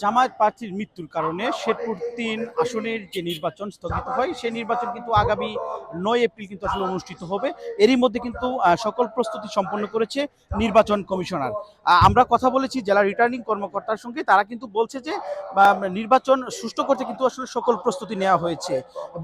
জামায়াত প্রার্থীর মৃত্যুর কারণে শেরপুর ৩ আসনের যে নির্বাচন স্থগিত হয়, সেই নির্বাচন কিন্তু আগামী ৯ এপ্রিল কিন্তু আসলে অনুষ্ঠিত হবে। এরই মধ্যে কিন্তু সকল প্রস্তুতি সম্পন্ন করেছে নির্বাচন কমিশনার। আমরা কথা বলেছি জেলা রিটার্নিং কর্মকর্তার সঙ্গে, তারা কিন্তু বলছে যে নির্বাচন সুষ্ঠু করতে কিন্তু আসলে সকল প্রস্তুতি নেওয়া হয়েছে।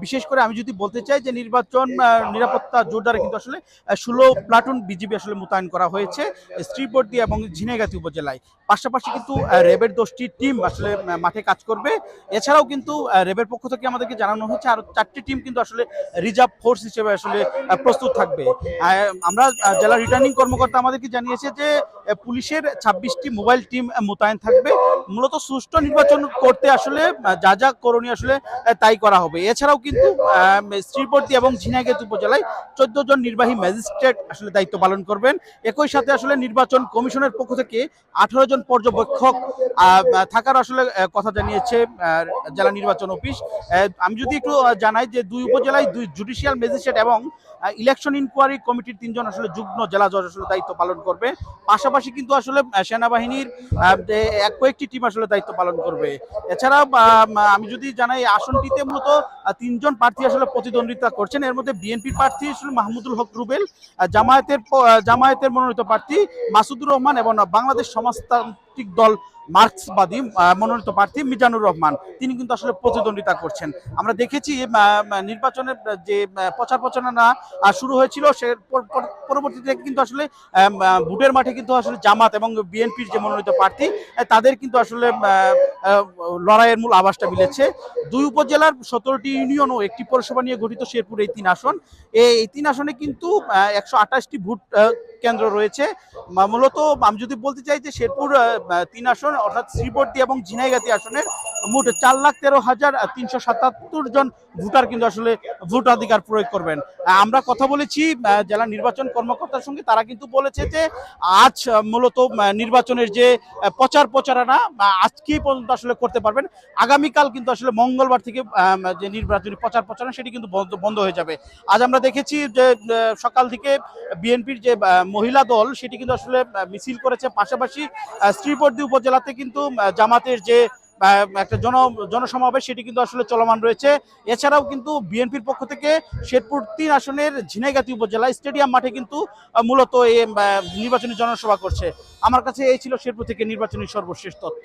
বিশেষ করে আমি যদি বলতে চাই যে নির্বাচন নিরাপত্তা জোরদারে কিন্তু আসলে ১৬ প্লাটুন বিজিবি আসলে মোতায়েন করা হয়েছে শ্রীবর্দী এবং ঝিনাইগাতী উপজেলায়। পাশাপাশি কিন্তু র্যাবের ১০টি টিম আসলে মাঠে কাজ করবে। এছাড়াও কিন্তু র্যাবের পক্ষ থেকে আমাদেরকে জানানো হয়েছে আরো ৪টি টিম কিন্তু আসলে রিজার্ভ ফোর্স হিসেবে আসলে প্রস্তুত থাকবে। আমরা জেলা রিটার্নিং কর্মকর্তা আমাদেরকে জানিয়েছে যে পুলিশের ২৬টি মোবাইল টিম মোতায়েন থাকবে। মূলত সুষ্ঠু নির্বাচন করতে আসলে যা যা করণীয় আসলে তাই করা হবে। এছাড়াও কিন্তু শ্রীবর্দী এবং ঝিনাইগাতী উপজেলায় ১৪ জন নির্বাহী ম্যাজিস্ট্রেট আসলে দায়িত্ব পালন করবেন। একই সাথে আসলে নির্বাচন কমিশনের পক্ষ থেকে ১৮ জন পর্যবেক্ষক থাকার আসলে কথা জানিয়েছে জেলা নির্বাচন অফিস। আমি যদি একটু জানাই যে ২ উপজেলায় ২ জুডিশিয়াল ম্যাজিস্ট্রেট এবং ইলেকশন ইনকোয়ারি কমিটির ৩ জন আসলে যুগ্ম জেলা জজ আসলে দায়িত্ব পালন করবে। পাশাপাশি কিন্তু আসলে সেনাবাহিনীর কয়েকটি টিম আসলে দায়িত্ব পালন করবে। এছাড়া আমি যদি জানাই আসনটিতে মূলত ৩ জন প্রার্থী আসলে প্রতিদ্বন্দ্বিতা করছেন। এর মধ্যে বিএনপির প্রার্থী আসলে মাহমুদুল হক রুবেল, জামায়াতের মনোনীত প্রার্থী মাসুদুর রহমান এবং বাংলাদেশ সমাজতান্ত্রিক দল মার্ক্সবাদী মনোনীত প্রার্থী মিজানুর রহমান, তিনি কিন্তু আসলে প্রতিদ্বন্দ্বিতা করছেন। আমরা দেখেছি নির্বাচনের যে প্রচার প্রচারণা শুরু হয়েছিল, সে পরবর্তীতে কিন্তু আসলে ভোটের মাঠে কিন্তু আসলে জামাত এবং বিএনপির যে মনোনীত প্রার্থী তাদের কিন্তু আসলে লড়াইয়ের মূল আভাসটা মিলেছে। ২ উপজেলার ১৭টি ইউনিয়ন ও একটি পৌরসভা নিয়ে গঠিত শেরপুর এই ৩ আসন। এই ৩ আসনে কিন্তু ১২৮টি ভোট কেন্দ্র রয়েছে। মূলত আমি যদি বলতে চাই যে শেরপুর ৩ আসন অর্থাৎ শ্রীবর্দী এবং ঝিনাইগাতী আসনের মোট ৪,১৩,৩৭৭ জন ভোটার কিন্তু আসলে ভোটাধিকার প্রয়োগ করবেন। আমরা কথা বলেছি জেলা নির্বাচন কর্মকর্তার সঙ্গে, তারা কিন্তু বলেছে যে আজ মূলত নির্বাচনের যে প্রচার প্রচারণা আজকেই পর্যন্ত আসলে করতে পারবেন। আগামীকাল কিন্তু আসলে মঙ্গলবার থেকে যে নির্বাচনী প্রচার প্রচারণা সেটি কিন্তু বন্ধ হয়ে যাবে। আজ আমরা দেখেছি যে সকাল থেকে বিএনপির যে মহিলা দল সেটি কিন্তু আসলে মিছিল করেছে। পাশাপাশি শ্রীবর্দী উপজেলাতে কিন্তু জামাতের যে একটা জনসমাবেশ সেটি কিন্তু আসলে চলমান রয়েছে। এছাড়াও কিন্তু বিএনপির পক্ষ থেকে শেরপুর ৩ আসনের ঝিনাইগাতী উপজেলা স্টেডিয়াম মাঠে কিন্তু মূলত এই নির্বাচনী জনসভা করছে। আমার কাছে এই ছিল শেরপুর থেকে নির্বাচনী সর্বশেষ তথ্য।